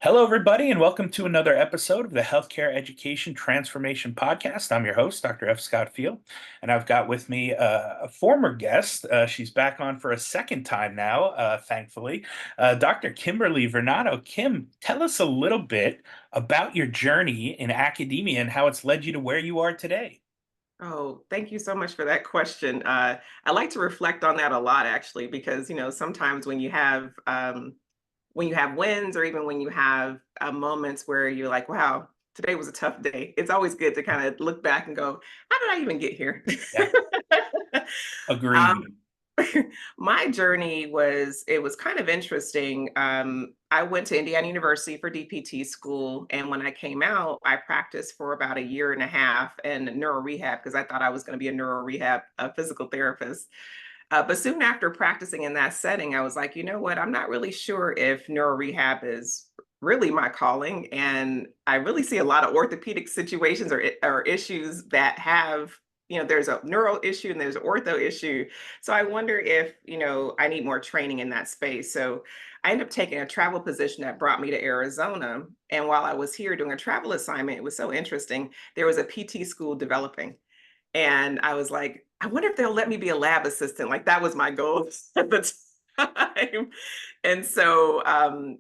Hello, everybody, and welcome to another episode of the Healthcare Education Transformation Podcast. I'm your host, Dr. F. Scott Field, and I've got with me a former guest. She's back on for a second time now, thankfully, Dr. Kimberly Varnado. Kim, tell us a little bit about your journey in academia and how it's led you to where you are today. Oh, thank you so much for that question. I like to reflect on that a lot, actually, because sometimes when you have wins, or even when you have moments where you're like, "Wow, today was a tough day." It's always good to kind of look back and go, "How did I even get here?" Yeah, um, agreed. my journey was kind of interesting. I went to Indiana University for DPT school, and when I came out, I practiced for about a year and a half in neuro rehab because I thought I was going to be a neuro rehab physical therapist. But soon after practicing in that setting, I was like, you know what? I'm not really sure if neuro rehab is really my calling, and I really see a lot of orthopedic situations or issues that have there's a neuro issue and there's an ortho issue. So I wonder if I need more training in that space. So I ended up taking a travel position that brought me to Arizona. And while I was here doing a travel assignment, it was so interesting. There was a PT school developing. And I was like, I wonder if they'll let me be a lab assistant. Like that was my goal at the time. And so,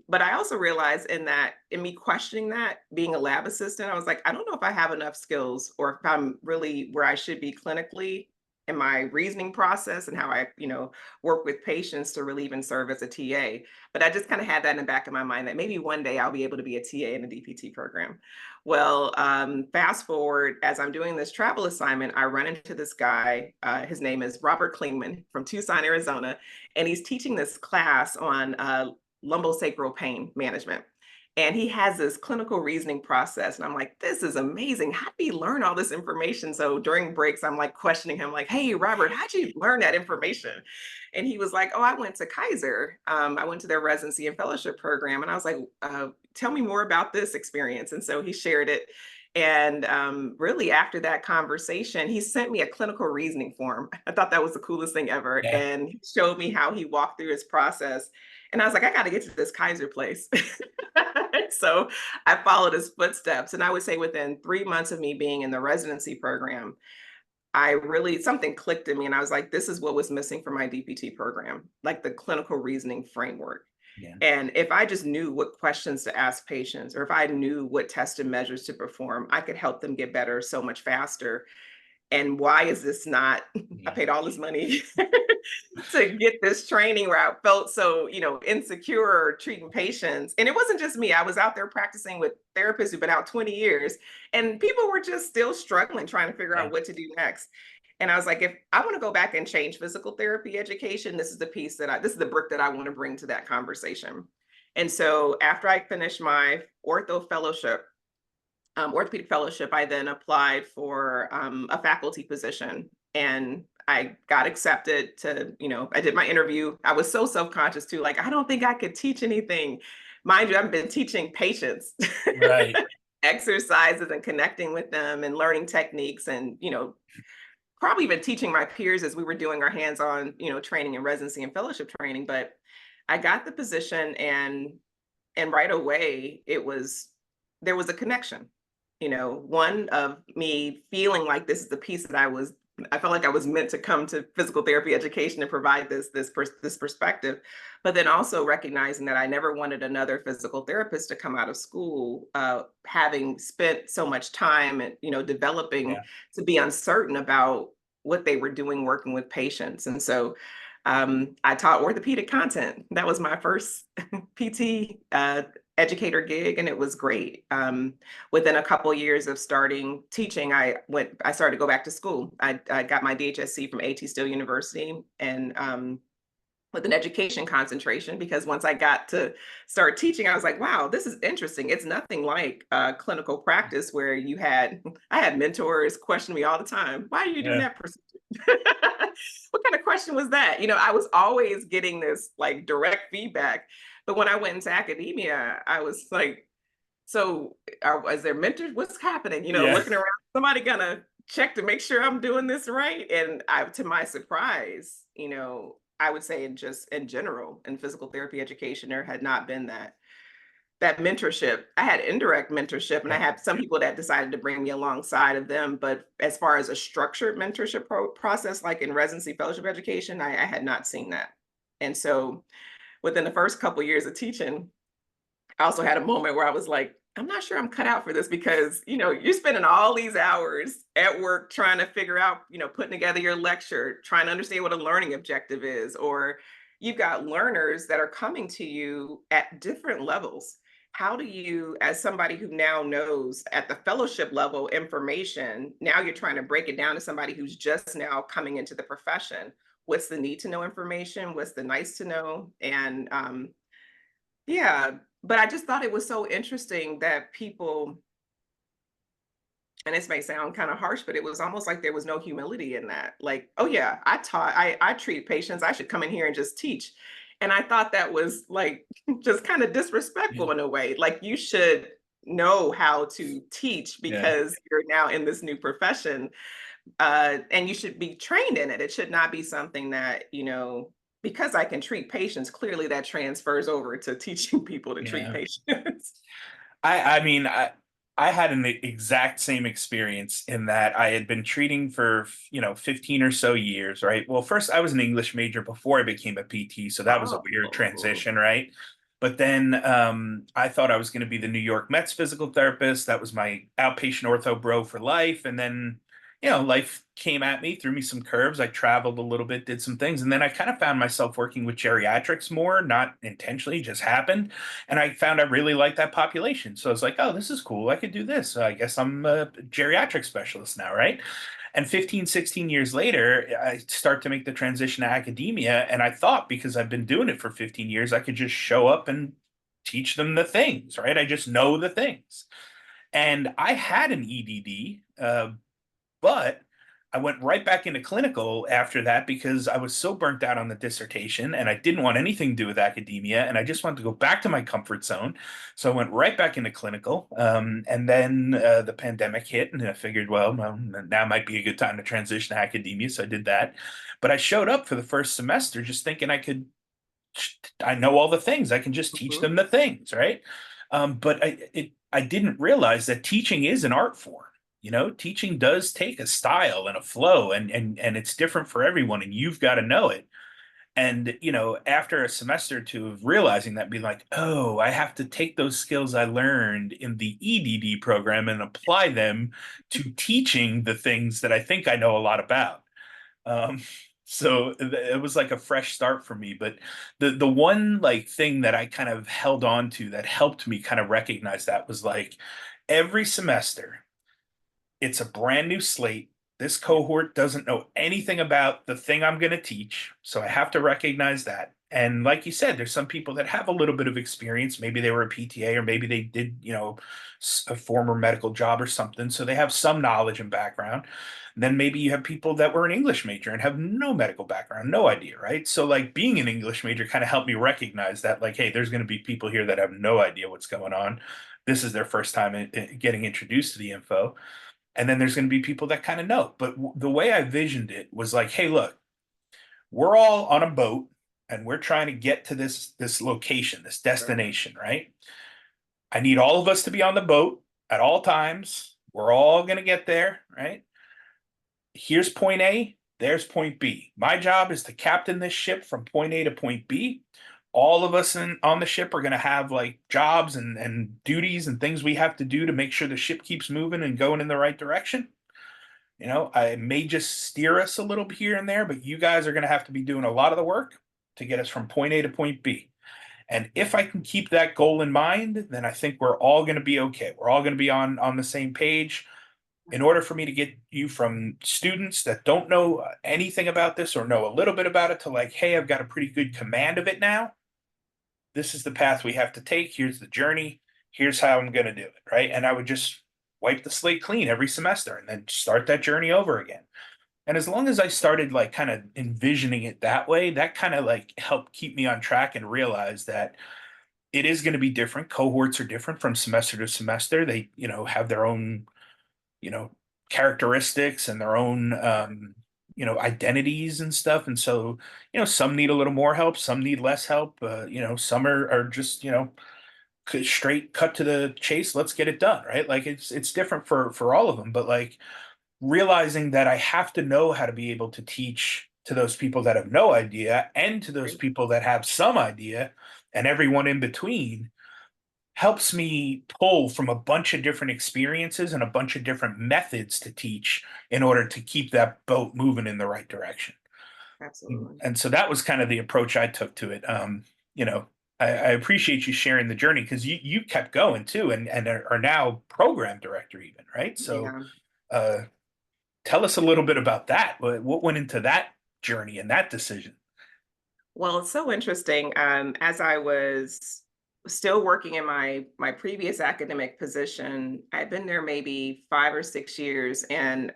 but I also realized in me questioning that, being a lab assistant, I was like, I don't know if I have enough skills or if I'm really where I should be clinically in my reasoning process and how I, work with patients to really even serve as a TA. But I just kind of had that in the back of my mind that maybe one day I'll be able to be a TA in a DPT program. Well, fast forward, as I'm doing this travel assignment, I run into this guy. His name is Robert Klingman from Tucson, Arizona, and he's teaching this class on lumbosacral pain management. And he has this clinical reasoning process. And I'm like, this is amazing. How did he learn all this information? So during breaks, I'm like questioning him, like, hey, Robert, how'd you learn that information? And he was like, oh, I went to Kaiser. I went to their residency and fellowship program. And I was like, tell me more about this experience. And so he shared it. And really, after that conversation, he sent me a clinical reasoning form. I thought that was the coolest thing ever. Yeah. And he showed me how he walked through his process. And I was like, I got to get to this Kaiser place. So I followed his footsteps. And I would say within 3 months of me being in the residency program, something clicked in me. And I was like, this is what was missing from my DPT program, like the clinical reasoning framework. Yeah. And if I just knew what questions to ask patients, or if I knew what tests and measures to perform, I could help them get better so much faster. And why is this not? I Yeah. paid all this money to get this training where I felt so, insecure treating patients. And it wasn't just me. I was out there practicing with therapists who've been out 20 years, and people were just still struggling trying to figure Yeah. out what to do next. And I was like, if I want to go back and change physical therapy education, this is the brick that I want to bring to that conversation. And so after I finished my orthopedic fellowship, I then applied for a faculty position, and I got accepted to, I did my interview. I was so self-conscious too, like, I don't think I could teach anything. Mind you, I've been teaching patients Right. exercises and connecting with them and learning techniques and, probably even teaching my peers as we were doing our hands-on, training and residency and fellowship training. But I got the position, and right away there was a connection, one of me feeling like this is the piece that I felt like I was meant to come to physical therapy education and provide this perspective, but then also recognizing that I never wanted another physical therapist to come out of school having spent so much time and developing, Yeah. to be uncertain about what they were doing working with patients. And so I taught orthopedic content. That was my first PT educator gig, and it was great. Within a couple years of starting teaching, I started to go back to school. I got my DHSC from AT Still University, and with an education concentration, because once I got to start teaching, I was like, wow, this is interesting. It's nothing like clinical practice where I had mentors question me all the time. Why are you doing Yeah. that procedure? What kind of question was that? I was always getting this like direct feedback. But when I went into academia, I was like, so is there mentors? What's happening? Yeah. Looking around, somebody gonna check to make sure I'm doing this right. And to my surprise, I would say in general in physical therapy education, there had not been that mentorship. I had indirect mentorship, and I Yeah. had some people that decided to bring me alongside of them. But as far as a structured mentorship process, like in residency fellowship education, I had not seen that. And so within the first couple of years of teaching, I also had a moment where I was like, I'm not sure I'm cut out for this because, you're spending all these hours at work trying to figure out, putting together your lecture, trying to understand what a learning objective is, or you've got learners that are coming to you at different levels. How do you, as somebody who now knows at the fellowship level information, now you're trying to break it down to somebody who's just now coming into the profession? What's the need to know information? What's the nice to know? And yeah, but I just thought it was so interesting that people, and this may sound kind of harsh, but it was almost like there was no humility in that. Like, oh yeah, I treat patients. I should come in here and just teach. And I thought that was like just kind of Yeah. disrespectful in a way. Like you should know how to teach Yeah. because you're now in this new profession, and you should be trained in it. It should not be something that, because I can treat patients, clearly that transfers over to teaching people to treat Yeah. patients. I mean, I had an exact same experience in that I had been treating for, 15 or so years, right? Well, first I was an English major before I became a PT, so that was a weird Oh, transition, right? But then I thought I was going to be the New York Mets physical therapist. That was my outpatient ortho bro for life. And then, life came at me, threw me some curves. I traveled a little bit, did some things, and then I kind of found myself working with geriatrics more, not intentionally, just happened. And I found I really liked that population. So I was like, oh, this is cool. I could do this. So I guess I'm a geriatric specialist now, right? And 15, 16 years later, I start to make the transition to academia. And I thought because I've been doing it for 15 years, I could just show up and teach them the things, right? I just know the things. And I had an EDD, but I went right back into clinical after that because I was so burnt out on the dissertation and I didn't want anything to do with academia and I just wanted to go back to my comfort zone. So I went right back into clinical. And then the pandemic hit and I figured, well, now might be a good time to transition to academia. So I did that. But I showed up for the first semester just thinking I know all the things. I can just teach mhm. them the things, right? But I didn't realize that teaching is an art form. Teaching does take a style and a flow, and it's different for everyone, and you've got to know it. And after a semester or two of realizing that, being like, oh, I have to take those skills I learned in the EDD program and apply them to teaching the things that I think I know a lot about. Um, so it was like a fresh start for me. But the one like thing that I kind of held on to that helped me kind of recognize that was like every semester, it's a brand new slate. This cohort doesn't know anything about the thing I'm going to teach. So I have to recognize that. And like you said, there's some people that have a little bit of experience. Maybe they were a PTA or maybe they did, a former medical job or something. So they have some knowledge and background. Then maybe you have people that were an English major and have no medical background, no idea, right? So like being an English major kind of helped me recognize that like, hey, there's going to be people here that have no idea what's going on. This is their first time getting introduced to the info. And then there's going to be people that kind of know. But the way I visioned it was like, hey, look, we're all on a boat and we're trying to get to this location, this Right. destination, right? I need all of us to be on the boat at all times. We're all going to get there, right? Here's point A, there's point B. My job is to captain this ship from point A to point B. All of us on the ship are going to have like jobs and duties and things we have to do to make sure the ship keeps moving and going in the right direction. I may just steer us a little here and there, but you guys are going to have to be doing a lot of the work to get us from point A to point B. And if I can keep that goal in mind, then I think we're all going to be okay. We're all going to be on the same page. In order for me to get you from students that don't know anything about this or know a little bit about it to like, hey, I've got a pretty good command of it now. This is the path we have to take. Here's the journey. Here's how I'm going to do it. Right. And I would just wipe the slate clean every semester and then start that journey over again. And as long as I started like kind of envisioning it that way, that kind of like helped keep me on track and realize that it is going to be different. Cohorts are different from semester to semester. They, have their own, you know, characteristics and their own, identities and stuff. And so, some need a little more help, some need less help. Some are just, straight cut to the chase, let's get it done, right? Like it's different for all of them, but like realizing that I have to know how to be able to teach to those people that have no idea and to those Right. people that have some idea and everyone in between helps me pull from a bunch of different experiences and a bunch of different methods to teach in order to keep that boat moving in the right direction. Absolutely. And so that was kind of the approach I took to it. You know, I appreciate you sharing the journey because you kept going too, and are now program director even, right? So Yeah. uh, tell us a little bit about that. What went into that journey and that decision? Well, it's so interesting. As I was still working in my previous academic position, I'd been there maybe 5 or 6 years, and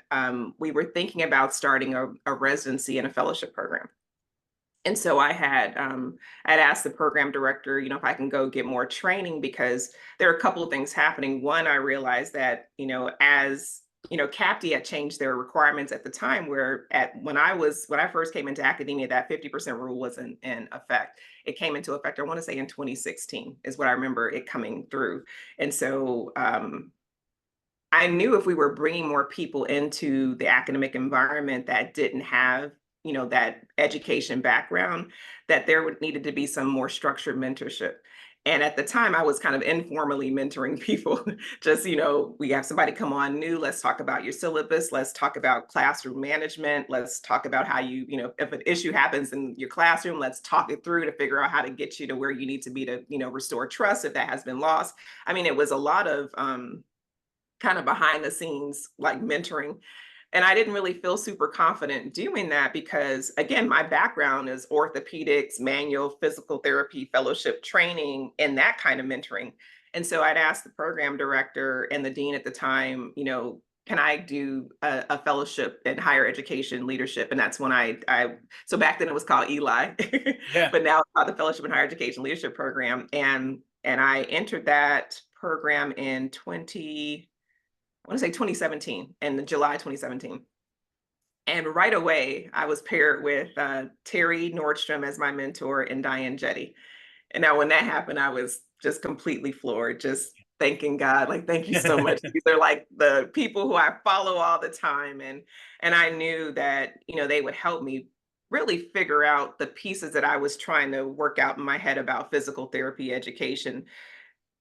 we were thinking about starting a residency and a fellowship program. And so I'd asked the program director, if I can go get more training because there are a couple of things happening. One, I realized that, as CAPTI had changed their requirements at the time where when I first came into academia, that 50% rule was in effect. It came into effect, I want to say in 2016 is what I remember it coming through. And so I knew if we were bringing more people into the academic environment that didn't have, that education background, that there would needed to be some more structured mentorship. And at the time, I was kind of informally mentoring people. Just, we have somebody come on new. Let's talk about your syllabus. Let's talk about classroom management. Let's talk about how if an issue happens in your classroom, let's talk it through to figure out how to get you to where you need to be to, restore trust if that has been lost. I mean, it was a lot of kind of behind the scenes like mentoring. And I didn't really feel super confident doing that because, again, my background is orthopedics, manual physical therapy, fellowship training, and that kind of mentoring. And so I'd asked the program director and the dean at the time, can I do a fellowship in higher education leadership? And that's when so back then it was called Eli, Yeah. but now it's called the Fellowship in Higher Education Leadership Program. And I entered that program in 20, I want to say 2017, in July 2017. And right away, I was paired with Terry Nordstrom as my mentor and Diane Jetty. And now, when that happened, I was just completely floored, just thanking God, like, thank you so much. These are like the people who I follow all the time, and I knew that they would help me really figure out the pieces that I was trying to work out in my head about physical therapy education,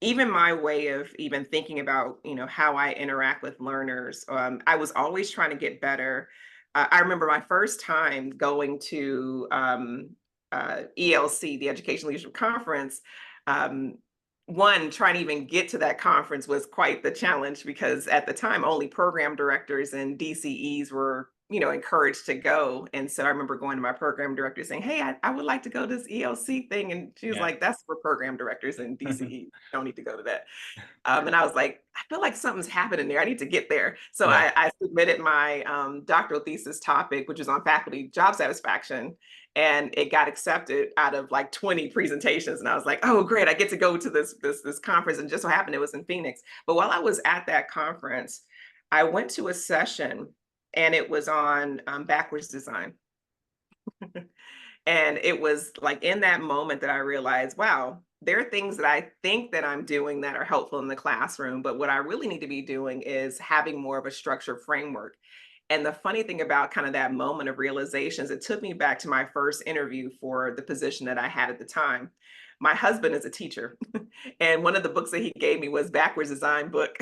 even my way of even thinking about how I interact with learners. I was always trying to get better. I remember my first time going to ELC, the Education Leadership Conference. um, One, trying to even get to that conference was quite the challenge because at the time only program directors and DCEs were encouraged to go. And so I remember going to my program director saying, hey, I would like to go to this ELC thing. And she was Yeah. like, that's for program directors and DCEs. Don't need to go to that. And I was like, I feel like something's happening there. I need to get there. So Yeah. I submitted my doctoral thesis topic, which is on faculty job satisfaction. And it got accepted out of like 20 presentations. And I was like, oh, great. I get to go to this conference. And just so happened it was in Phoenix. But while I was at that conference, I went to a session and it was on backwards design. And it was like in that moment that I realized, wow, there are things that I think that I'm doing that are helpful in the classroom, but what I really need to be doing is having more of a structured framework. And the funny thing about kind of that moment of realizations, it took me back to my first interview for the position that I had at the time. My husband is a teacher, and one of the books that he gave me was Backwards Design book.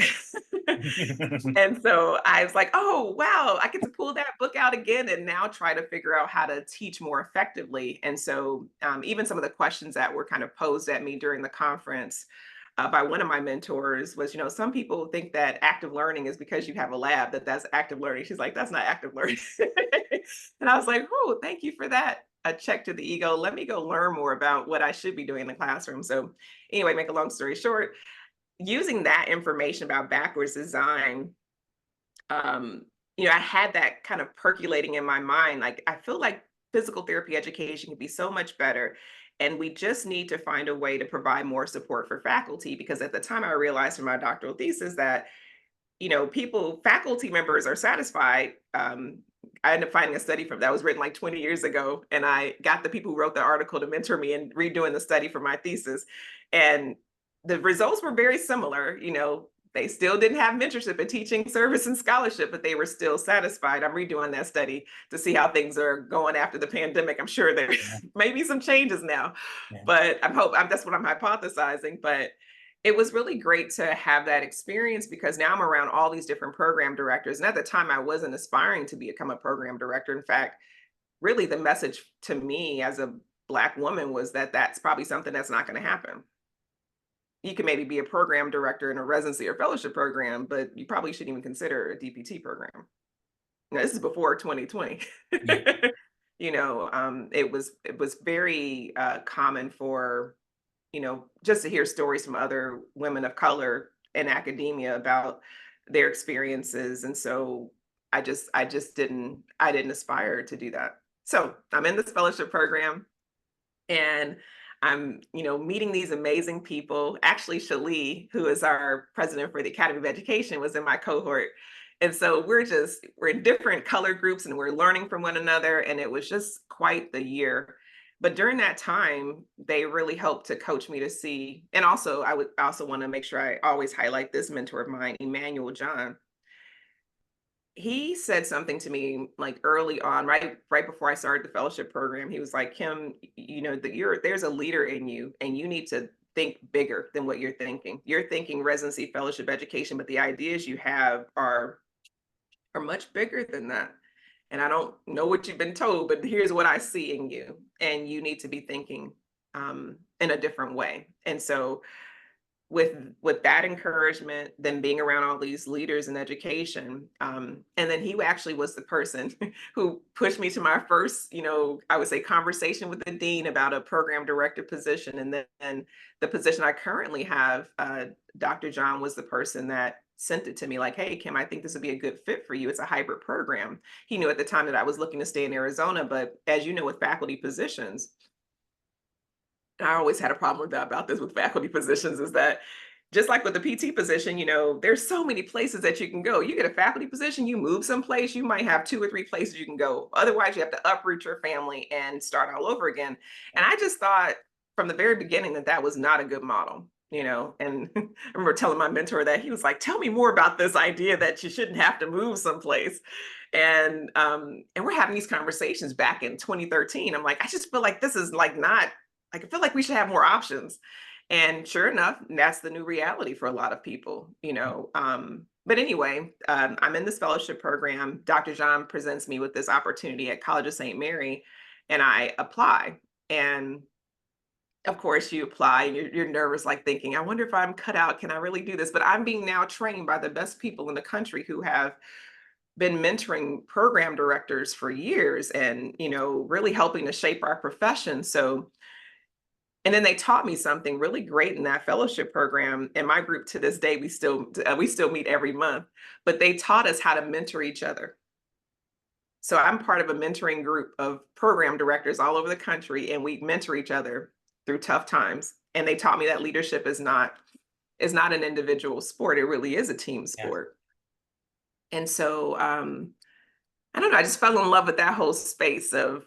And so I was like, oh, wow, I get to pull that book out again and now try to figure out how to teach more effectively. And so, even some of the questions that were kind of posed at me during the conference by one of my mentors was, some people think that active learning is because you have a lab, that's active learning. She's like, that's not active learning. And I was like, oh, thank you for that. A check to the ego. Let me go learn more about what I should be doing in the classroom. So, anyway, make a long story short, using that information about backwards design, um, I had that kind of percolating in my mind. Like, I feel like physical therapy education can be so much better. And we just need to find a way to provide more support for faculty because at the time I realized from my doctoral thesis that, faculty members are satisfied. I ended up finding a study from that was written like 20 years ago. And I got the people who wrote the article to mentor me in redoing the study for my thesis. And the results were very similar. They still didn't have mentorship and teaching service and scholarship, but they were still satisfied. I'm redoing that study to see how things are going after the pandemic. I'm sure there's Yeah. maybe some changes now, Yeah. but that's what I'm hypothesizing. But it was really great to have that experience because now I'm around all these different program directors. And at the time, I wasn't aspiring to become a program director. In fact, really the message to me as a Black woman was that that's probably something that's not going to happen. You can maybe be a program director in a residency or fellowship program, but you probably shouldn't even consider a DPT program. Now, this is before 2020. Yeah. It was very common for just to hear stories from other women of color in academia about their experiences, and so I didn't aspire to do that. So I'm in this fellowship program, and I'm, meeting these amazing people. Actually, Shalee, who is our president for the Academy of Education, was in my cohort. And so we're in different color groups and we're learning from one another. And it was just quite the year. But during that time, they really helped to coach me to see. And also, I would also want to make sure I always highlight this mentor of mine, Emmanuel John. He said something to me like early on, right before I started the fellowship program. He was like, Kim, that there's a leader in you and you need to think bigger than what you're thinking. You're thinking residency, fellowship, education, but the ideas you have are much bigger than that. And I don't know what you've been told, but here's what I see in you. And you need to be thinking in a different way. And so with that encouragement, then being around all these leaders in education, and then he actually was the person who pushed me to my first, I would say, conversation with the dean about a program director position, and then the position I currently have, Dr. John was the person that sent it to me, like, hey, Kim, I think this would be a good fit for you. It's a hybrid program. He knew at the time that I was looking to stay in Arizona, but as you know, with faculty positions, I always had a problem with that about this with faculty positions, is that just like with the PT position, there's so many places that you can go. You get a faculty position, you move someplace, you might have 2 or 3 places you can go. Otherwise, you have to uproot your family and start all over again. And I just thought from the very beginning that that was not a good model. And I remember telling my mentor that. He was like, tell me more about this idea that you shouldn't have to move someplace. And we're having these conversations back in 2013. I'm like, I just feel like this is like not like, I feel like we should have more options. And sure enough, that's the new reality for a lot of people. But anyway, I'm in this fellowship program. Dr. John presents me with this opportunity at College of St. Mary, and I apply. And of course, you apply and you're nervous, like thinking, I wonder if I'm cut out. Can I really do this? But I'm being now trained by the best people in the country who have been mentoring program directors for years and, really helping to shape our profession. So, and then they taught me something really great in that fellowship program. In my group to this day, we still meet every month, but they taught us how to mentor each other. So I'm part of a mentoring group of program directors all over the country, and we mentor each other through tough times. And they taught me that leadership is not an individual sport; it really is a team Yeah. sport. And so I don't know, I just fell in love with that whole space of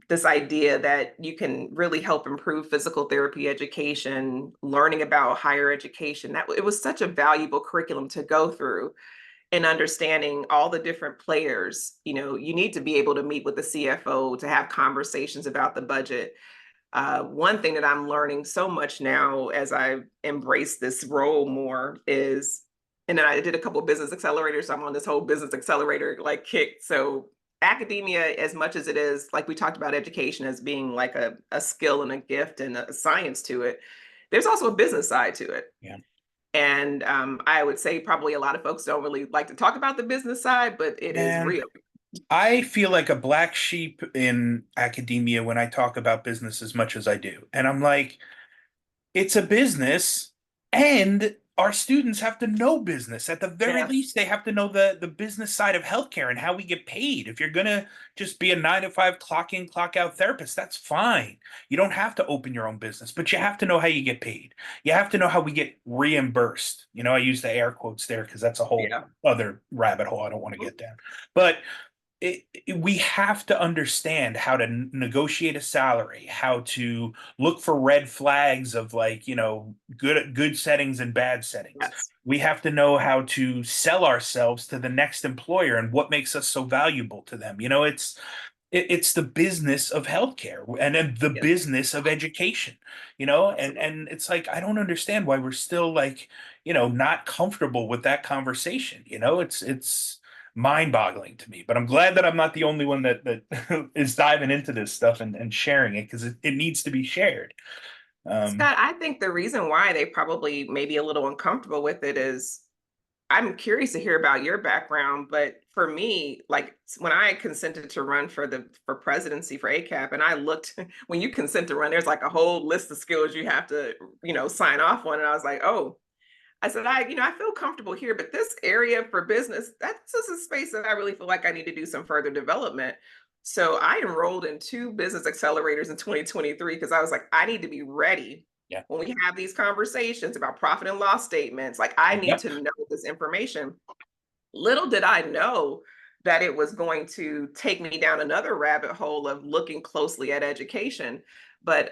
this idea that you can really help improve physical therapy education, learning about higher education. That it was such a valuable curriculum to go through and understanding all the different players. You need to be able to meet with the CFO to have conversations about the budget. One thing that I'm learning so much now as I embrace this role more is, and then I did a couple of business accelerators. So I'm on this whole business accelerator like kick. So academia, as much as it is, like we talked about education as being like a skill and a gift and a science to it, there's also a business side to it. Yeah. And I would say probably a lot of folks don't really like to talk about the business side, but it is Man, real. I feel like a black sheep in academia when I talk about business as much as I do. And I'm like, it's a business, and our students have to know business. At the very Yes. least, they have to know the business side of healthcare and how we get paid. If you're gonna just be a 9 to 5 clock in, clock out therapist, that's fine. You don't have to open your own business, but you have to know how you get paid. You have to know how we get reimbursed. I use the air quotes there because that's a whole Yeah. other rabbit hole I don't want to get down. But we have to understand how to negotiate a salary, how to look for red flags of, like, good settings and bad settings. Yes. We have to know how to sell ourselves to the next employer and what makes us so valuable to them. It's the business of healthcare and then the Yes. business of education, Absolutely. and it's like I don't understand why we're still, like, not comfortable with that conversation. It's mind-boggling to me. But I'm glad that I'm not the only one that is diving into this stuff and sharing it, because it needs to be shared. Um, Scott, I think the reason why they probably may be a little uncomfortable with it is I'm curious to hear about your background, but for me, like when I consented to run for presidency for ACAP, and I looked when you consent to run, there's like a whole list of skills you have to, sign off on. And I was like, oh, I said, I feel comfortable here, but this area for business, that's just a space that I really feel like I need to do some further development. So I enrolled in two business accelerators in 2023 because I was like, I need to be ready yeah. when we have these conversations about profit and loss statements. Like, I need Yep. to know this information. Little did I know that it was going to take me down another rabbit hole of looking closely at education. But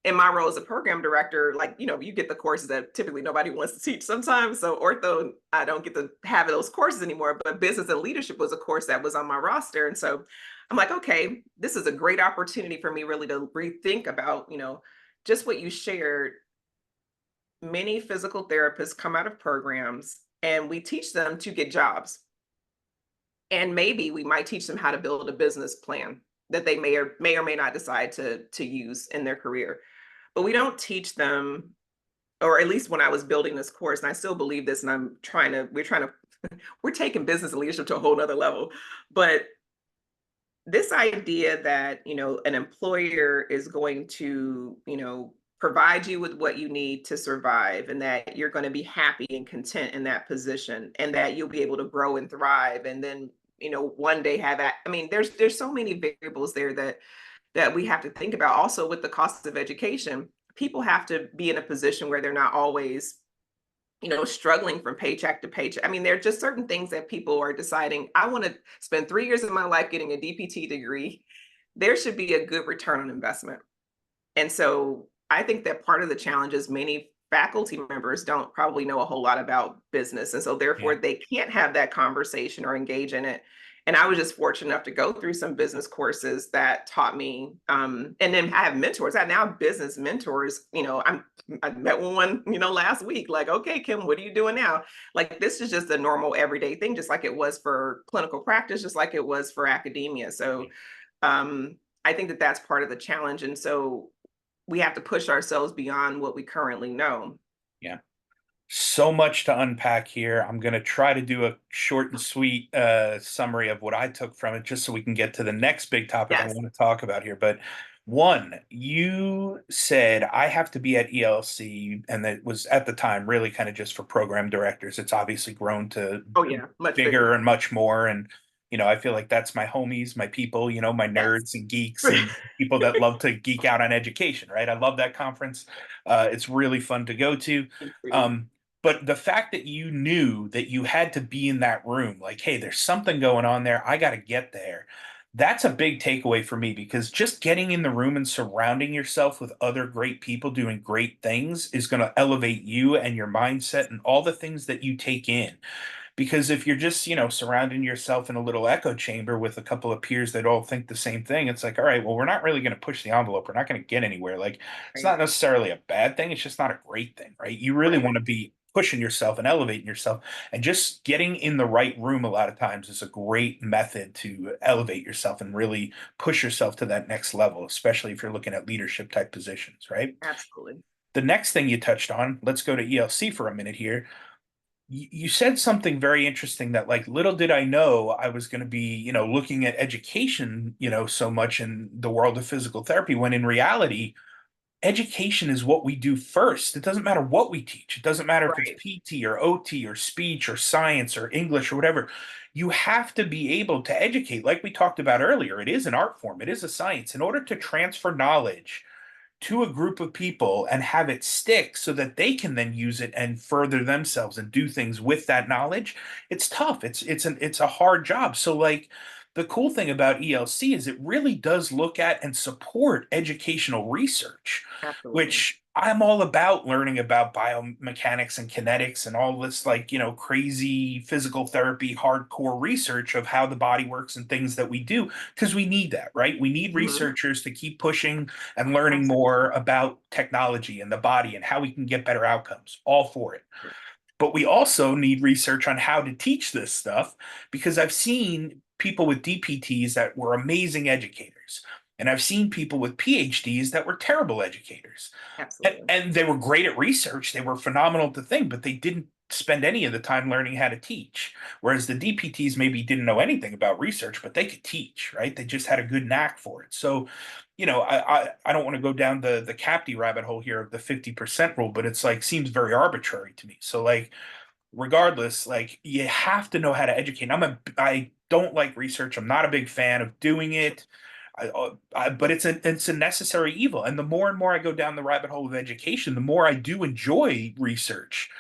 in my role as a program director, like, you get the courses that typically nobody wants to teach sometimes. So ortho, I don't get to have those courses anymore, but business and leadership was a course that was on my roster. And so I'm like, okay, this is a great opportunity for me really to rethink about, just what you shared. Many physical therapists come out of programs and we teach them to get jobs. And maybe we might teach them how to build a business plan that they may or may not decide to use in their career. But we don't teach them, or at least when I was building this course, and I still believe this, and we're taking business and leadership to a whole nother level. But this idea that an employer is going to provide you with what you need to survive, and that you're going to be happy and content in that position, and that you'll be able to grow and thrive, and then one day have that. I mean, there's so many variables there that we have to think about. Also, with the cost of education, people have to be in a position where they're not always struggling from paycheck to paycheck. I mean, there are just certain things that people are deciding, I want to spend 3 years of my life getting a DPT degree. There should be a good return on investment. And so I think that part of the challenge is many faculty members don't probably know a whole lot about business. And so therefore Yeah. they can't have that conversation or engage in it. And I was just fortunate enough to go through some business courses that taught me. And then I have mentors. I now have business mentors. I met one, last week. Like, okay, Kim, what are you doing now? Like, this is just a normal everyday thing, just like it was for clinical practice, just like it was for academia. So I think that that's part of the challenge. And so we have to push ourselves beyond what we currently know. Yeah. So much to unpack here. I'm going to try to do a short and sweet summary of what I took from it, just so we can get to the next big topic I Yes. want to talk about here. But one, you said I have to be at ELC, and that was at the time really kind of just for program directors. It's obviously grown to Oh, yeah. Much bigger bigger. and much more. And, I feel like that's my homies, my people, my Yes. nerds and geeks and people that love to geek out on education, right? I love that conference. It's really fun to go to. Me too. Um, but the fact that you knew that you had to be in that room, like, hey, there's something going on there. I got to get there. That's a big takeaway for me, because just getting in the room and surrounding yourself with other great people doing great things is going to elevate you and your mindset and all the things that you take in. Because if you're just, surrounding yourself in a little echo chamber with a couple of peers that all think the same thing, it's like, all right, well, we're not really going to push the envelope. We're not going to get anywhere. Like, it's Right. not necessarily a bad thing. It's just not a great thing, right? You really Right. want to be pushing yourself and elevating yourself. And just getting in the right room a lot of times is a great method to elevate yourself and really push yourself to that next level, especially if you're looking at leadership type positions, right? Absolutely. The next thing you touched on, let's go to ELC for a minute here. You said something very interesting, that, like, little did I know I was going to be, looking at education, so much in the world of physical therapy, when in reality, education is what we do first. It doesn't matter what we teach. It doesn't matter if it's Right. PT or OT or speech or science or English or whatever. You have to be able to educate. Like we talked about earlier, it is an art form, it is a science. In order to transfer knowledge to a group of people and have it stick so that they can then use it and further themselves and do things with that knowledge, it's tough. It's a hard job. So, like, the cool thing about ELC is it really does look at and support educational research, Absolutely. which I'm all about learning about biomechanics and kinetics and all this, like, crazy physical therapy, hardcore research of how the body works and things that we do, because we need that, right? We need Mhm. researchers to keep pushing and learning Absolutely. more about technology and the body and how we can get better outcomes. All for it. But we also need research on how to teach this stuff because I've seen people with DPTs that were amazing educators. And I've seen people with PhDs that were terrible educators. Absolutely. And they were great at research. They were phenomenal at the thing, but they didn't spend any of the time learning how to teach. Whereas the DPTs maybe didn't know anything about research, but they could teach, right? They just had a good knack for it. So, I don't want to go down the CAPTI rabbit hole here of the 50% rule, but it's like seems very arbitrary to me. So like regardless, like you have to know how to educate. I don't like research. I'm not a big fan of doing it. But it's a necessary evil. And the more and more I go down the rabbit hole of education, the more I do enjoy research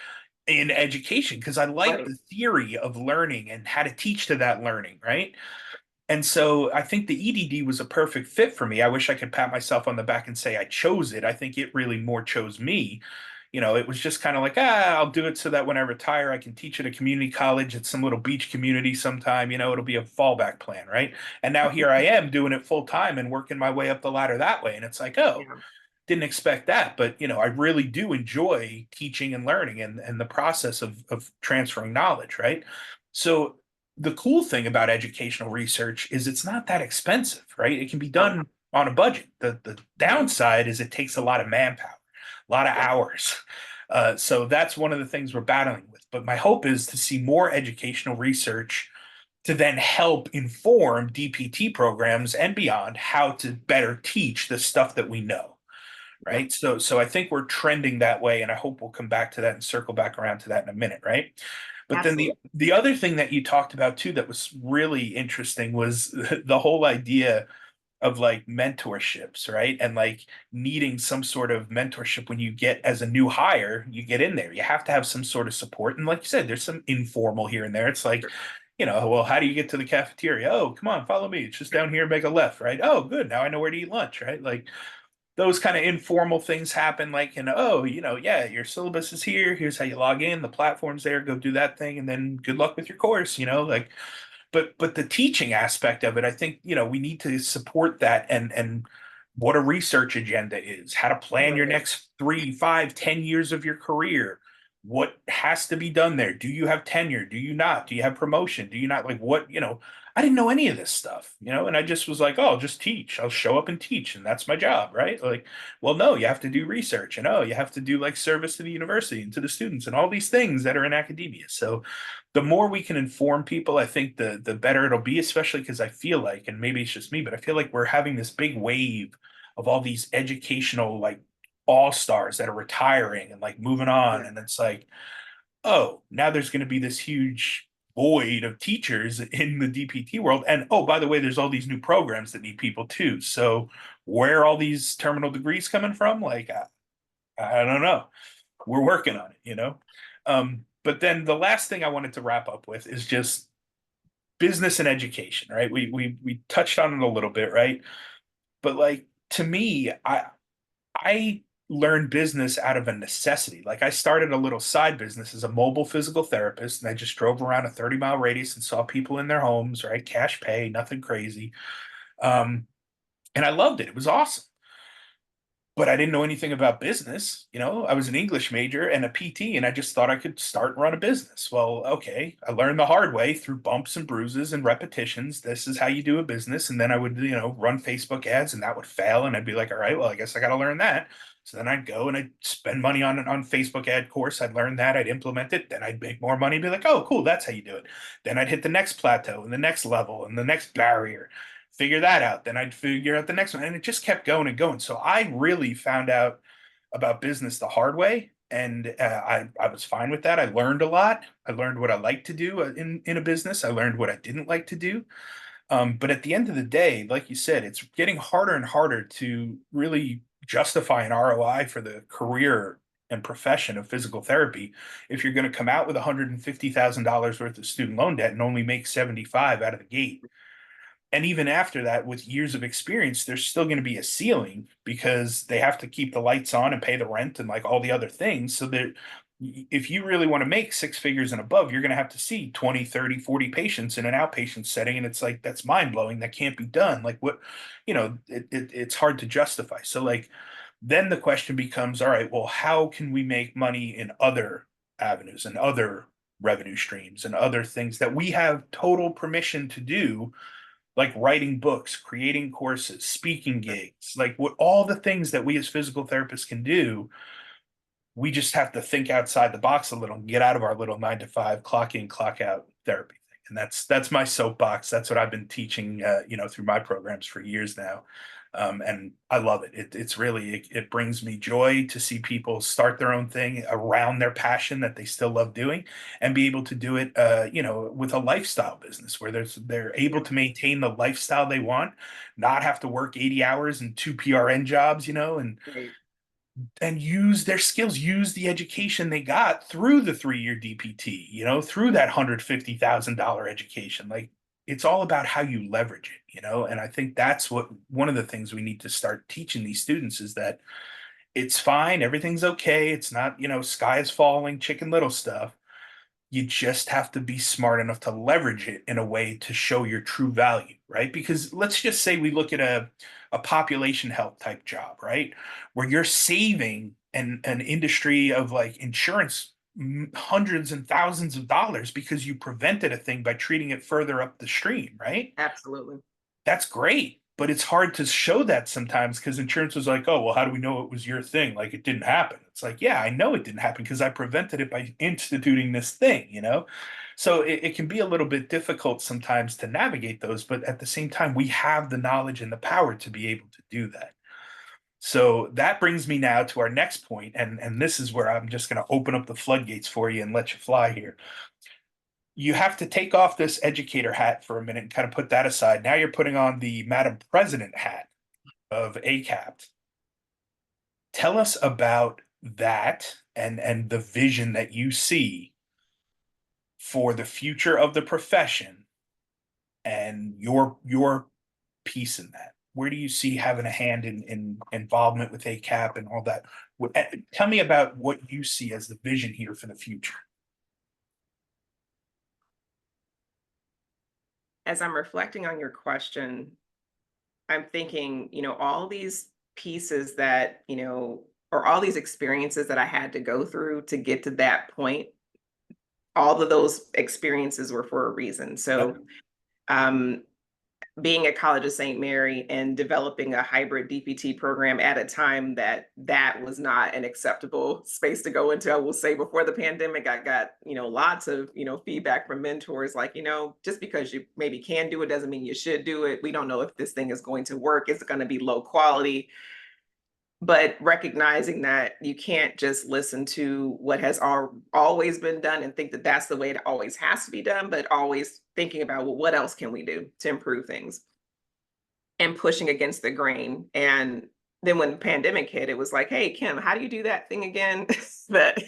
in education because I like Right. the theory of learning and how to teach to that learning, right? And so I think the EDD was a perfect fit for me. I wish I could pat myself on the back and say I chose it. I think it really more chose me. It was just kind of like, I'll do it so that when I retire, I can teach at a community college at some little beach community sometime. It'll be a fallback plan, right? And now here I am doing it full time and working my way up the ladder that way. And it's like, oh, Yeah. didn't expect that. But, I really do enjoy teaching and learning and the process of transferring knowledge, right? So the cool thing about educational research is it's not that expensive, right? It can be Oh, done on a budget. The yeah. downside is it takes a lot of manpower, a lot of Yeah. hours. So that's one of the things we're battling with. But my hope is to see more educational research to then help inform DPT programs and beyond how to better teach the stuff that we know, Yeah. right? So I think we're trending that way, and I hope we'll come back to that and circle back around to that in a minute, right? But then the Absolutely. the other thing that you talked about too that was really interesting was the whole idea of like mentorships, right? And like needing some sort of mentorship when you get as a new hire, you get in there. You have to have some sort of support. And like you said, there's some informal here and there. It's like, Sure. well, how do you get to the cafeteria? Oh, come on, follow me. It's just down here, make a left, right? Oh, good. Now I know where to eat lunch, right? Like those kind of informal things happen like oh yeah, your syllabus is here, here's how you log in, the platform's there, go do that thing, and then good luck with your course, like but the teaching aspect of it, I think we need to support that and what a research agenda is, how to plan your Right. next 3, 5, 10 years of your career, what has to be done there. Do you have tenure? Do you not? Do you have promotion? Do you not? Like what, I didn't know any of this stuff, and I just was like, oh, I'll just teach. I'll show up and teach, and that's my job, right? Like, well, no, you have to do research, and oh, you have to do like service to the university and to the students and all these things that are in academia. So the more we can inform people, I think the better it'll be, especially because I feel like, and maybe it's just me, but I feel like we're having this big wave of all these educational like all stars that are retiring and like moving on. Yeah. And it's like, oh, now there's going to be this huge void of teachers in the DPT world. And oh, by the way, there's all these new programs that need people too. So where are all these terminal degrees coming from? Like, I don't know. We're working on it. But then the last thing I wanted to wrap up with is just business and education, right? We touched on it a little bit, right? But like to me, I learned business out of a necessity. Like I started a little side business as a mobile physical therapist, and I just drove around a 30-mile radius and saw people in their homes, right? Cash pay, nothing crazy. Um, and I loved it. It was awesome. But I didn't know anything about business. I was an English major and a PT, and I just thought I could start and run a business. Well, okay, I learned the hard way through bumps and bruises and repetitions. This is how you do a business. And then I would, run Facebook ads, and that would fail. And I'd be like, all right, well, I guess I got to learn that. So then I'd go and I'd spend money on Facebook ad course. I'd learn that. I'd implement it. Then I'd make more money and be like, oh, cool, that's how you do it. Then I'd hit the next plateau and the next level and the next barrier, figure that out. Then I'd figure out the next one. And it just kept going and going. So I really found out about business the hard way. And I was fine with that. I learned a lot. I learned what I like to do in a business. I learned what I didn't like to do. But at the end of the day, like you said, it's getting harder and harder to really justify an ROI for the career and profession of physical therapy if you're going to come out with $150,000 worth of student loan debt and only make 75 out of the gate. And even after that, with years of experience, there's still going to be a ceiling because they have to keep the lights on and pay the rent and like all the other things. So that if you really want to make six figures and above, you're going to have to see 20, 30, 40 patients in an outpatient setting. And it's like, that's mind blowing. That can't be done. Like, what, it's hard to justify. So, like, then the question becomes, all right, well, how can we make money in other avenues and other revenue streams and other things that we have total permission to do, like writing books, creating courses, speaking gigs, like what all the things that we as physical therapists can do. We just have to think outside the box a little and get out of our little 9 to 5 clock in, clock out therapy thing. And that's my soapbox. That's what I've been teaching, through my programs for years now. And I love it. It's really, it brings me joy to see people start their own thing around their passion that they still love doing, and be able to do it, with a lifestyle business where they're able Yeah, to maintain the lifestyle they want, not have to work 80 hours and two PRN jobs, right. and use their skills, use the education they got through the 3 year DPT, through that $150,000 education. Like, it's all about how you leverage it. And I think that's what one of the things we need to start teaching these students is that it's fine, everything's okay. It's not, sky is falling, chicken little stuff. You just have to be smart enough to leverage it in a way to show your true value, right? Because let's just say we look at a population health type job, right? Where you're saving an industry of like insurance hundreds and thousands of dollars because you prevented a thing by treating it further up the stream, right? Absolutely. That's great. But it's hard to show that sometimes because insurance was like, oh, well, how do we know it was your thing? Like, it didn't happen. It's like, yeah, I know it didn't happen because I prevented it by instituting this thing. So it can be a little bit difficult sometimes to navigate those, but at the same time, we have the knowledge and the power to be able to do that. So that brings me now to our next point, and this is where I'm just going to open up the floodgates for you and let you fly here. You have to take off this educator hat for a minute and kind of put that aside. Now you're putting on the Madam President hat of ACAPT. Tell us about that and the vision that you see for the future of the profession and your piece in that. Where do you see having a hand in involvement with ACAP and all that? Tell me about what you see as the vision here for the future. As I'm reflecting on your question, I'm thinking, all these pieces that, or all these experiences that I had to go through to get to that point, all of those experiences were for a reason. Yep. So, um, being at College of St. Mary and developing a hybrid DPT program at a time that was not an acceptable space to go into. I will say before the pandemic, I got, lots of, feedback from mentors like, just because you maybe can do it doesn't mean you should do it. We don't know if this thing is going to work. It's going to be low quality, but recognizing that you can't just listen to what has always been done and think that that's the way it always has to be done, but always thinking about, well, what else can we do to improve things, and pushing against the grain. And then when the pandemic hit, it was like, hey, Kim, how do you do that thing again that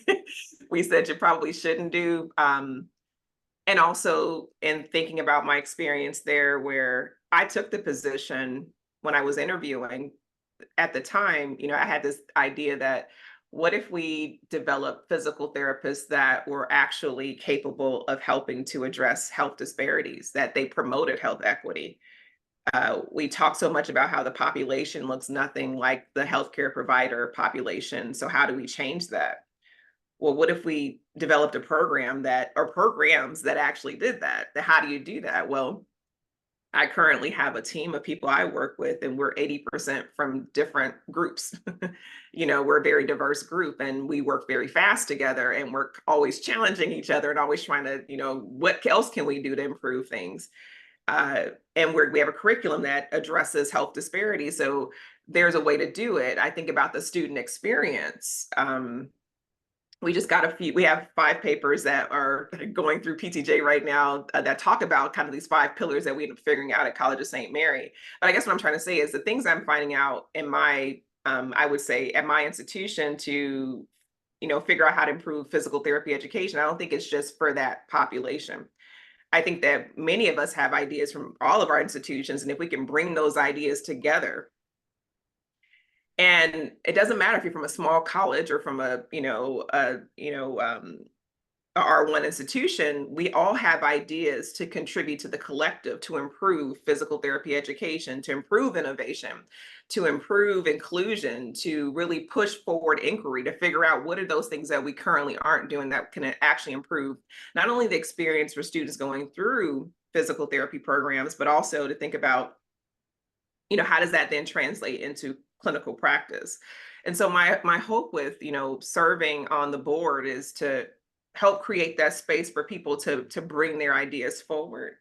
we said you probably shouldn't do? And also in thinking about my experience there, where I took the position when I was interviewing at the time, I had this idea that what if we develop physical therapists that were actually capable of helping to address health disparities, that they promoted health equity. We talk so much about how the population looks nothing like the healthcare provider population. So how do we change that? Well, what if we developed a program that, or programs that actually did that? How do you do that? Well, I currently have a team of people I work with, and we're 80% from different groups. We're a very diverse group, and we work very fast together, and we're always challenging each other and always trying to, what else can we do to improve things? And we have a curriculum that addresses health disparities. So there's a way to do it. I think about the student experience. We just got we have 5 papers that are going through PTJ right now that talk about kind of these 5 pillars that we've been figuring out at College of St. Mary. But I guess what I'm trying to say is the things I'm finding out in my, I would say at my institution to, figure out how to improve physical therapy education. I don't think it's just for that population. I think that many of us have ideas from all of our institutions, and if we can bring those ideas together, and it doesn't matter if you're from a small college or from a R1 institution, we all have ideas to contribute to the collective to improve physical therapy education, to improve innovation, to improve inclusion, to really push forward inquiry, to figure out what are those things that we currently aren't doing that can actually improve not only the experience for students going through physical therapy programs, but also to think about, how does that then translate into clinical practice? And so my hope with, serving on the board is to help create that space for people to bring their ideas forward,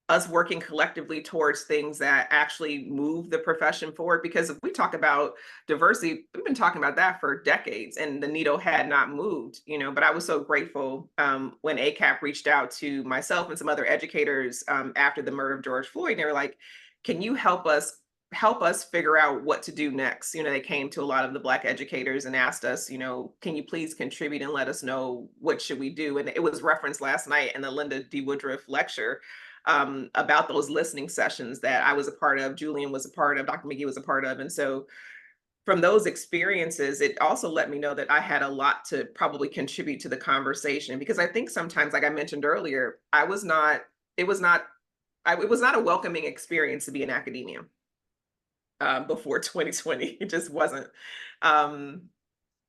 us working collectively towards things that actually move the profession forward. Because if we talk about diversity, we've been talking about that for decades and the needle had not moved, but I was so grateful when ACAP reached out to myself and some other educators after the murder of George Floyd. And they were like, can you help us figure out what to do next? They came to a lot of the Black educators and asked us, can you please contribute and let us know what should we do? And it was referenced last night in the Linda D. Woodruff lecture about those listening sessions that I was a part of, Julian was a part of, Dr. McGee was a part of. And so from those experiences, it also let me know that I had a lot to probably contribute to the conversation, because I think sometimes, like I mentioned earlier, it was not, it was not a welcoming experience to be in academia before 2020. It just wasn't. Um,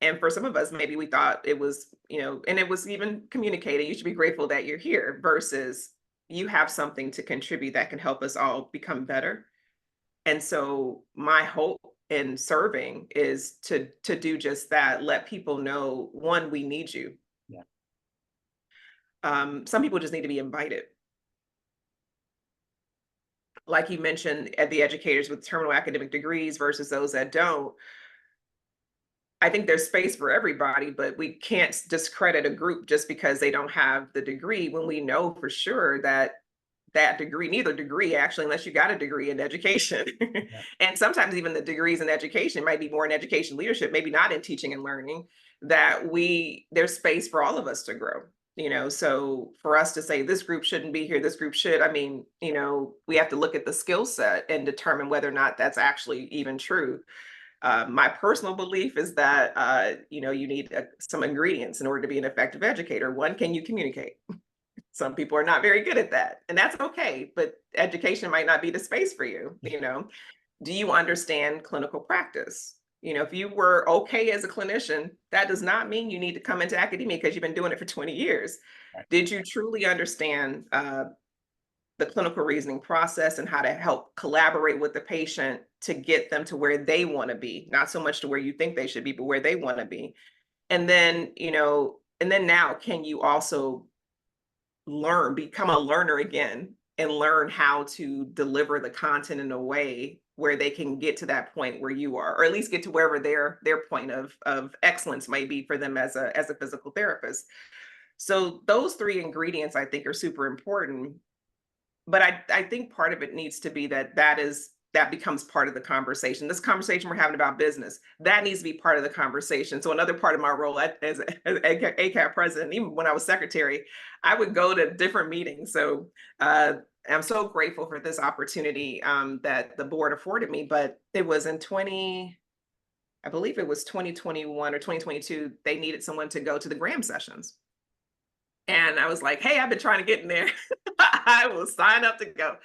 and for some of us, maybe we thought it was, and it was even communicated, you should be grateful that you're here versus you have something to contribute that can help us all become better. And so my hope in serving is to do just that, let people know, one, we need you. Yeah. Some people just need to be invited. Like you mentioned, at the educators with terminal academic degrees versus those that don't. I think there's space for everybody, but we can't discredit a group just because they don't have the degree when we know for sure that that degree, neither degree actually, unless you got a degree in education. Yeah. And sometimes even the degrees in education might be more in education leadership, maybe not in teaching and learning, that there's space for all of us to grow. So for us to say this group shouldn't be here, this group should, I mean, we have to look at the skill set and determine whether or not that's actually even true. My personal belief is that you need some ingredients in order to be an effective educator. One, can you communicate? Some people are not very good at that, and that's okay. But education might not be the space for you. Do you understand clinical practice? If you were okay as a clinician, that does not mean you need to come into academia because you've been doing it for 20 years. Right. Did you truly understand the clinical reasoning process and how to help collaborate with the patient to get them to where they want to be, not so much to where you think they should be, but where they want to be? And then, now can you also become a learner again and learn how to deliver the content in a way where they can get to that point where you are, or at least get to wherever their point of excellence might be for them as a physical therapist. So those three ingredients I think are super important, but I think part of it needs to be that becomes part of the conversation. This conversation we're having about business, that needs to be part of the conversation. So another part of my role as ACAP president, even when I was secretary, I would go to different meetings. So I'm so grateful for this opportunity that the board afforded me. But it was I believe it was 2021 or 2022, they needed someone to go to the Graham sessions. And I was like, hey, I've been trying to get in there. I will sign up to go.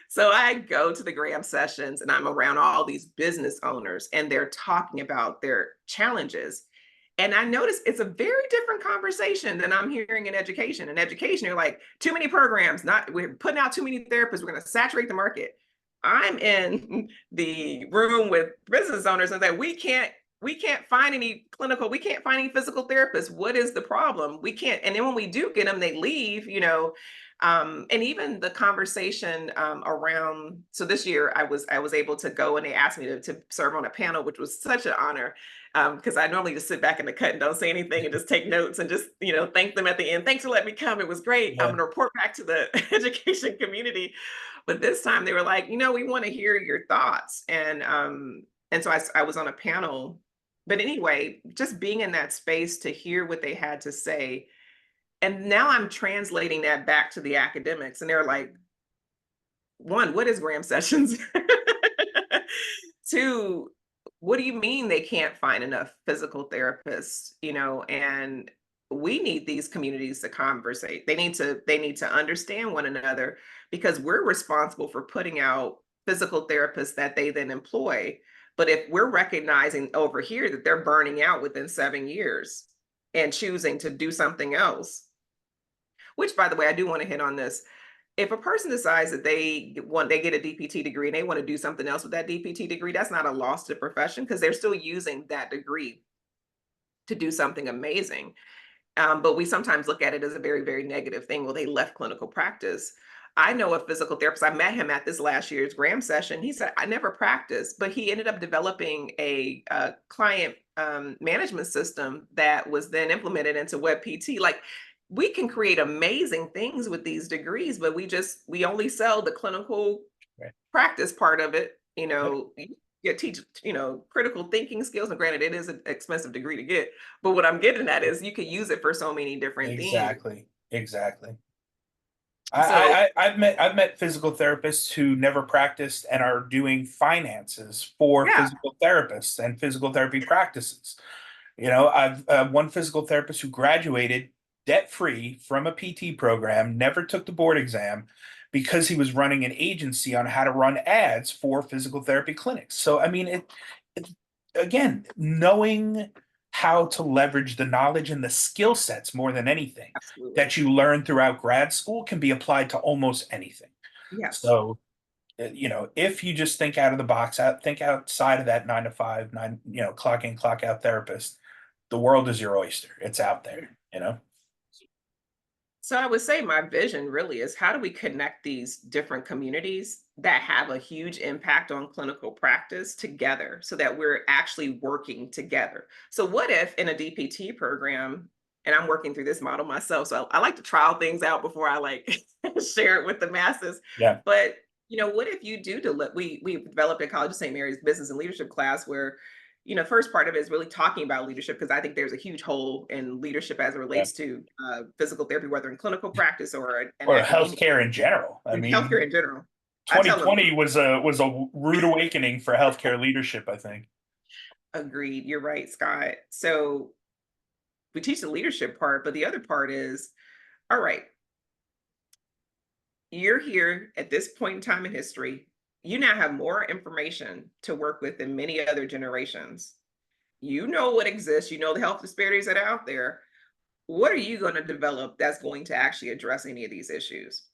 So I go to the Graham sessions and I'm around all these business owners and they're talking about their challenges. And I noticed it's a very different conversation than I'm hearing in education. In education, you're like, too many programs, we're putting out too many therapists, we're going to saturate the market. I'm in the room with business owners and that we can't find any we can't find any physical therapists. What is the problem? We can't. And then when we do get them, they leave. And even the conversation around, so this year I was able to go and they asked me to serve on a panel, which was such an honor, because I normally just sit back in the cut and don't say anything and just take notes and just thank them at the end. Thanks for letting me come. It was great. I'm Yeah. going to report back to the education community. But this time they were like, we want to hear your thoughts. And so I was on a panel. But anyway, just being in that space to hear what they had to say, And now I'm translating that back to the academics, and they're like, one, what is Graham Sessions? Two, what do you mean they can't find enough physical therapists? And we need these communities to conversate. They need to understand one another, because we're responsible for putting out physical therapists that they then employ. But if we're recognizing over here that they're burning out within 7 years and choosing to do something else, which, by the way, I do want to hit on this. If a person decides that they get a DPT degree and they want to do something else with that DPT degree, that's not a loss to the profession, because they're still using that degree to do something amazing. But we sometimes look at it as a very, very negative thing. Well, they left clinical practice. I know a physical therapist. I met him at this last year's Graham session. He said, I never practiced, but he ended up developing a client management system that was then implemented into WebPT. Like, we can create amazing things with these degrees, but we only sell the clinical Right. practice part of it. Yep. You teach, critical thinking skills. And granted, it is an expensive degree to get, but what I'm getting at is you can use it for so many different things. Exactly. Exactly. So I've met physical therapists who never practiced and are doing finances for yeah, physical therapists and physical therapy practices. I've one physical therapist who graduated debt free from a PT program, never took the board exam because he was running an agency on how to run ads for physical therapy clinics. So, I mean, it again, knowing how to leverage the knowledge and the skill sets more than anything absolutely. that you learn throughout grad school can be applied to almost anything. Yes. So, if you just think out of the box, think outside of that 9 to 5, clock in, clock out therapist, the world is your oyster. It's out there. So I would say my vision really is, how do we connect these different communities that have a huge impact on clinical practice together so that we're actually working together? So what if in a DPT program, and I'm working through this model myself, so I like to trial things out before I like share it with the masses. Yeah, But what if you we developed at College of St. Mary's business and leadership class where first part of it is really talking about leadership, because I think there's a huge hole in leadership as it yeah. relates to physical therapy, whether in clinical practice or in Or academia, healthcare in general. I in mean, healthcare in general. I tell them, 2020 was a rude awakening for healthcare leadership, I think. agreed, you're right, Scott. So we teach the leadership part, but the other part is, all right, you're here at this point in time in history. You now have more information to work with than many other generations. You know what exists, the health disparities that are out there. What are you going to develop that's going to actually address any of these issues?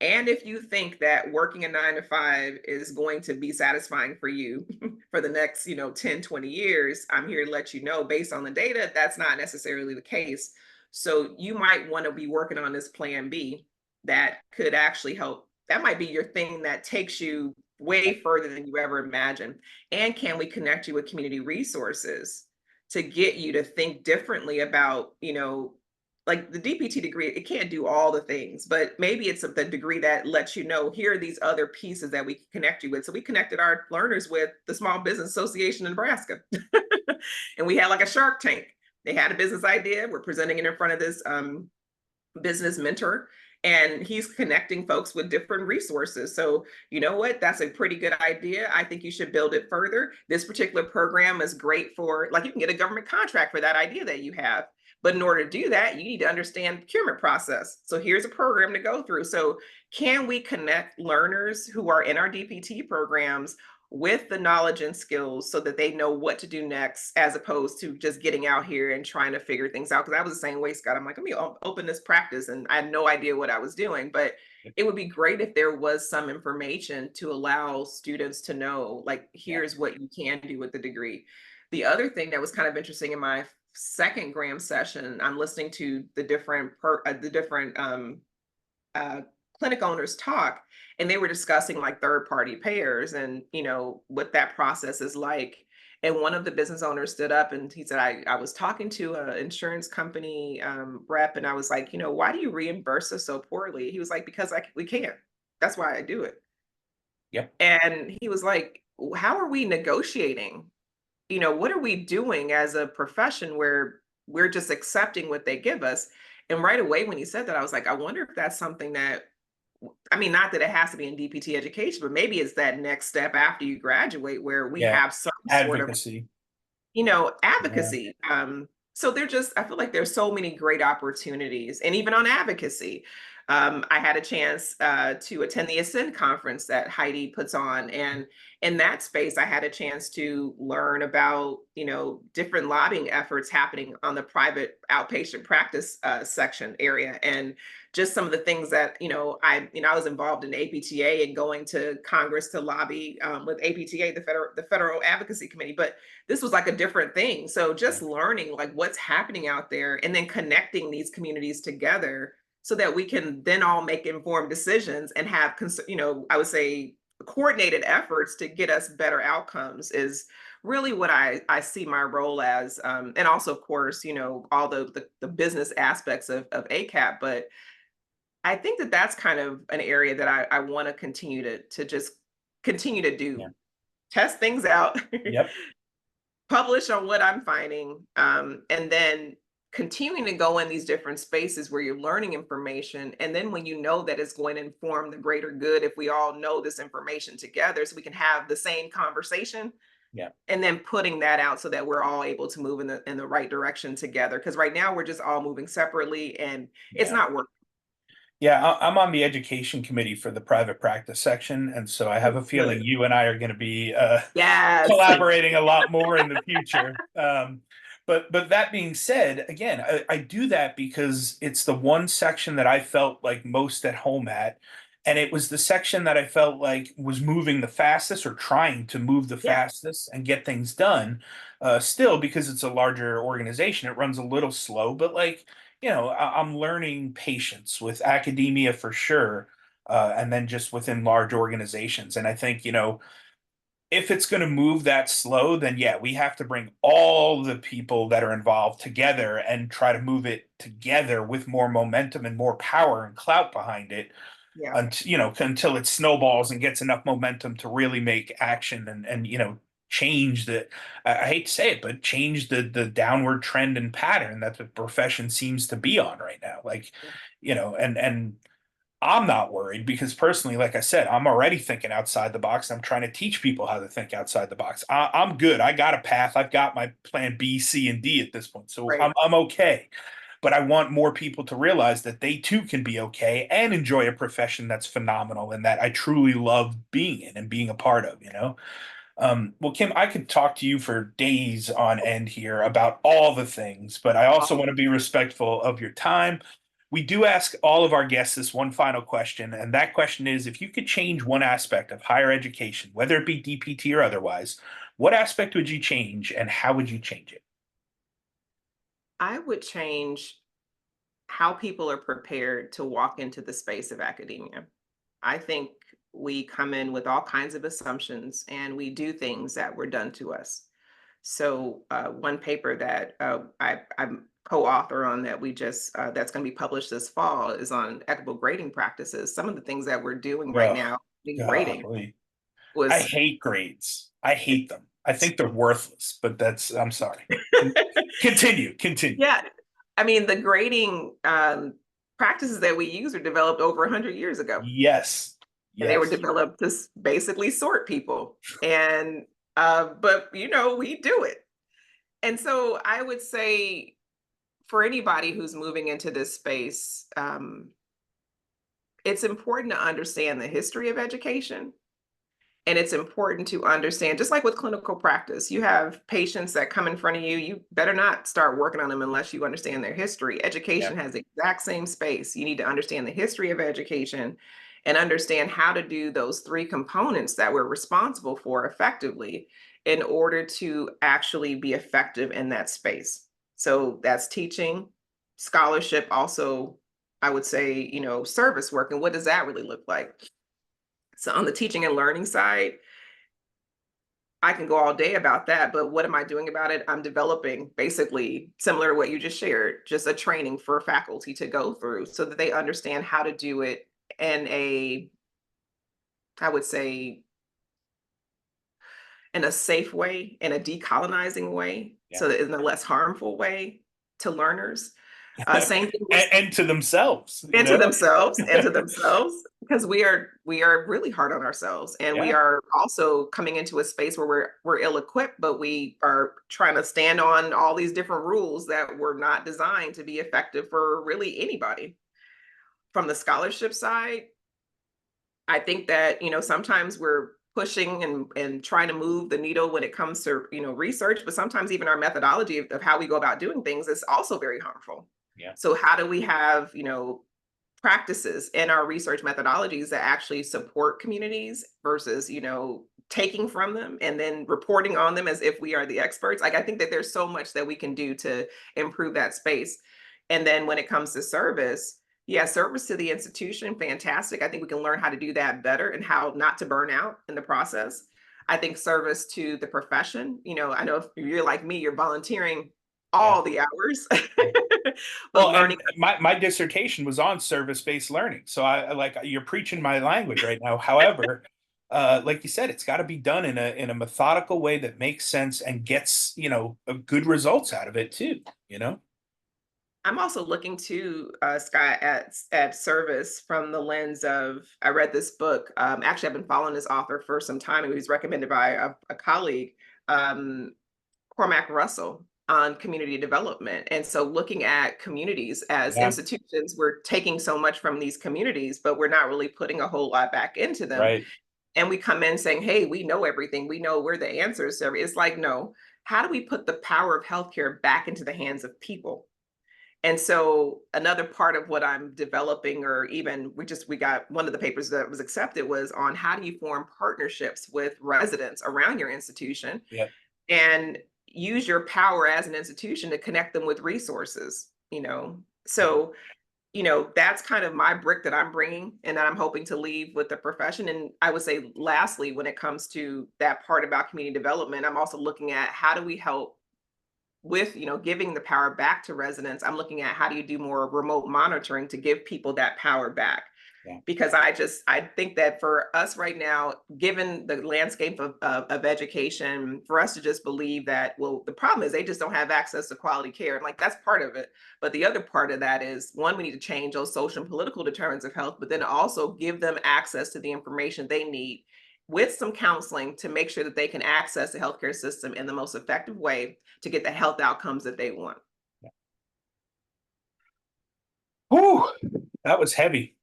And if you think that working a 9 to 5 is going to be satisfying for you for the next, 10, 20 years, I'm here to let you know, based on the data, that's not necessarily the case. So you might want to be working on this plan B that could actually help. That might be your thing that takes you way further than you ever imagined. And can we connect you with community resources to get you to think differently about, like the DPT degree, it can't do all the things, but maybe it's the degree that lets you know, here are these other pieces that we can connect you with. So we connected our learners with the Small Business Association in Nebraska. And we had like a Shark Tank. They had a business idea. We're presenting it in front of this business mentor, and he's connecting folks with different resources. So, you know what? That's a pretty good idea. I think you should build it further. This particular program is great for, like, you can get a government contract for that idea that you have. But in order to do that, you need to understand the procurement process. So here's a program to go through. So can we connect learners who are in our DPT programs with the knowledge and skills so that they know what to do next, as opposed to just getting out here and trying to figure things out? Because I was the same way, Scott. I'm like, let me open this practice, and I had no idea what I was doing. But it would be great if there was some information to allow students to know, like, Yeah, here's what you can do with the degree. The other thing that was kind of interesting, in my second Graham session, I'm listening to the different uh, clinic owners talk, and they were discussing like third party payers and what that process is like. And one of the business owners stood up and he said, I was talking to an insurance company rep, and I was like, why do you reimburse us so poorly? He was like, because we can't. That's why I do it. yeah, And he was like, how are we negotiating? What are we doing as a profession where we're just accepting what they give us? And right away when he said that, I was like, I wonder if that's something that, I mean, not that it has to be in DPT education, but maybe it's that next step after you graduate where we Yeah. have some sort of, Advocacy. Yeah. advocacy. So they're just, I feel like there's so many great opportunities, and even on advocacy. I had a chance to attend the Ascend conference that Heidi puts on, and in that space, I had a chance to learn about different lobbying efforts happening on the private outpatient practice section area, and just some of the things that I was involved in APTA and going to Congress to lobby with APTA, the Federal Advocacy Committee, but this was like a different thing. So Yeah. just learning like what's happening out there and then connecting these communities together so that we can then all make informed decisions and have, I would say coordinated efforts to get us better outcomes is really what I see my role as. And also, of course, all the business aspects of ACAP. But I think that that's kind of an area that I want to continue to just continue to Yeah. do, test things out, Yep. publish on what I'm finding, and then continuing to go in these different spaces where you're learning information. And then when you know that it's going to inform the greater good, if we all know this information together, so we can have the same conversation, Yeah. and then putting that out so that we're all able to move in the right direction together. Because right now we're just all moving separately, and it's Yeah. not working. Yeah, I'm on the education committee for the private practice section, and so I have a feeling Good. you and I are going to be Yes. collaborating a lot more in the future. But that being said, again, I do that because it's the one section that I felt like most at home at, and it was the section that I felt like was moving the fastest or trying to move the Yeah. fastest and get things done. Still, because it's a larger organization, it runs a little slow, but like I'm learning patience with academia for sure, and then just within large organizations. And I think, if it's going to move that slow, then yeah, we have to bring all the people that are involved together and try to move it together with more momentum and more power and clout behind it Yeah. until it snowballs and gets enough momentum to really make action and change the I hate to say it, but change the downward trend and pattern that the profession seems to be on right now. Like, and I'm not worried because personally, like I said, I'm already thinking outside the box. I'm trying to teach people how to think outside the box. I'm good. I got a path. I've got my plan B, C, and D at this point. So I'm Right. I'm okay. But I want more people to realize that they too can be okay and enjoy a profession that's phenomenal and that I truly love being in and being a part of. Well, Kim, I could talk to you for days on end here about all the things, but I also want to be respectful of your time. We do ask all of our guests this one final question, and that question is if you could change one aspect of higher education, whether it be DPT or otherwise, what aspect would you change and how would you change it? I would change how people are prepared to walk into the space of academia. I think we come in with all kinds of assumptions and we do things that were done to us. So, one paper that I'm co-author on that we just that's going to be published this fall is on equitable grading practices. Some of the things that we're doing right Oh, now in grading golly. I was hate grades. I hate them. I think they're worthless, but I'm sorry. Continue, continue. yeah. I mean, the grading practices that we use were developed over 100 years ago. Yes, And they were yes. developed to basically sort people. And but we do it. And so I would say for anybody who's moving into this space, it's important to understand the history of education. And it's important to understand, just like with clinical practice, you have patients that come in front of you. You better not start working on them unless you understand their history. Yeah, Education has the exact same space. You need to understand the history of education and understand how to do those three components that we're responsible for effectively in order to actually be effective in that space. So that's teaching, scholarship, also, I would say, service work. And what does that really look like? So on the teaching and learning side, I can go all day about that, but what am I doing about it? I'm developing basically similar to what you just shared, just a training for faculty to go through so that they understand how to do it in I would say, in a safe way, in a decolonizing way, yeah, so that in a less harmful way to learners. Same thing with And to themselves, you into know? themselves into themselves because we are really hard on ourselves, and we Yeah, are also coming into a space where we're ill-equipped, but we are trying to stand on all these different rules that were not designed to be effective for really anybody. From the scholarship side, I think that, sometimes we're pushing and trying to move the needle when it comes to, research, but sometimes even our methodology of how we go about doing things is also very harmful. yeah, So how do we have, practices in our research methodologies that actually support communities versus, taking from them and then reporting on them as if we are the experts? Like, I think that there's so much that we can do to improve that space. And then when it comes to service, yeah, service to the institution, fantastic. I think we can learn how to do that better and how not to burn out in the process. I think service to the profession, I know if you're like me, you're volunteering yeah. all the hours, Yeah. but Well, learning. and my dissertation was on service-based learning. So like you're preaching my language right now. However, like you said, it's got to be done in a methodical way that makes sense and gets, good results out of it too, you know? I'm also looking to Scott at service from the lens of I read this book. Actually, I've been following this author for some time. It was recommended by a colleague, um, Cormac Russell, on community development. And so, looking at communities as Yeah, institutions, we're taking so much from these communities, but we're not really putting a whole lot back into them. right. And we come in saying, "Hey, we know everything. We know we're the answers to It's like, no. How do we put the power of healthcare back into the hands of people? And so another part of what I'm developing, or even we got one of the papers that was accepted was on how do you form partnerships with residents around your institution Yeah, and use your power as an institution to connect them with resources. yeah, So, that's kind of my brick that I'm bringing and that I'm hoping to leave with the profession. And I would say, lastly, when it comes to that part about community development, I'm also looking at how do we help with giving the power back to residents. I'm looking at how do you do more remote monitoring to give people that power back, yeah, because I think that for us right now, given the landscape of education, for us to just believe that, well, the problem is they just don't have access to quality care, and like that's part of it. But the other part of that is, one, we need to change those social and political determinants of health, but then also give them access to the information they need with some counseling to make sure that they can access the healthcare system in the most effective way to get the health outcomes that they want. yeah. Whew, that was heavy.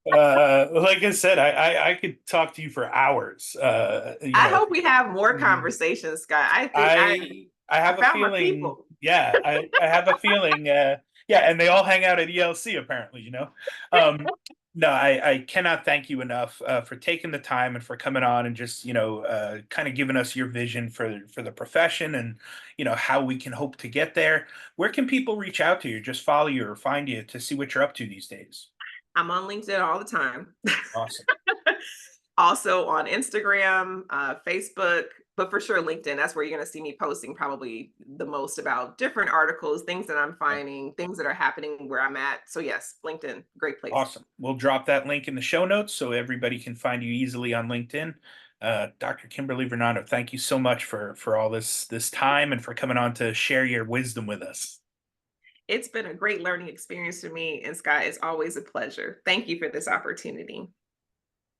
Like I said, I could talk to you for hours. I hope we have more conversations, Scott. I think I I have a found my feeling, people. yeah, I have a feeling, yeah, and they all hang out at ELC apparently, you know. Um, no, I cannot thank you enough for taking the time and for coming on and just, kind of giving us your vision for the profession and, how we can hope to get there. Where can people reach out to you, just follow you or find you to see what you're up to these days? I'm on LinkedIn all the time. Awesome. Also on Instagram, Facebook, but for sure LinkedIn. That's where you're going to see me posting probably the most about different articles, things that I'm Yeah. finding, things that are happening where I'm at. So yes, LinkedIn, great place. Awesome. We'll drop that link in the show notes so everybody can find you easily on LinkedIn. Dr. Kimberly Varnado, thank you so much for all this time and for coming on to share your wisdom with us. It's been a great learning experience for me, and Scott, it's always a pleasure. Thank you for this opportunity.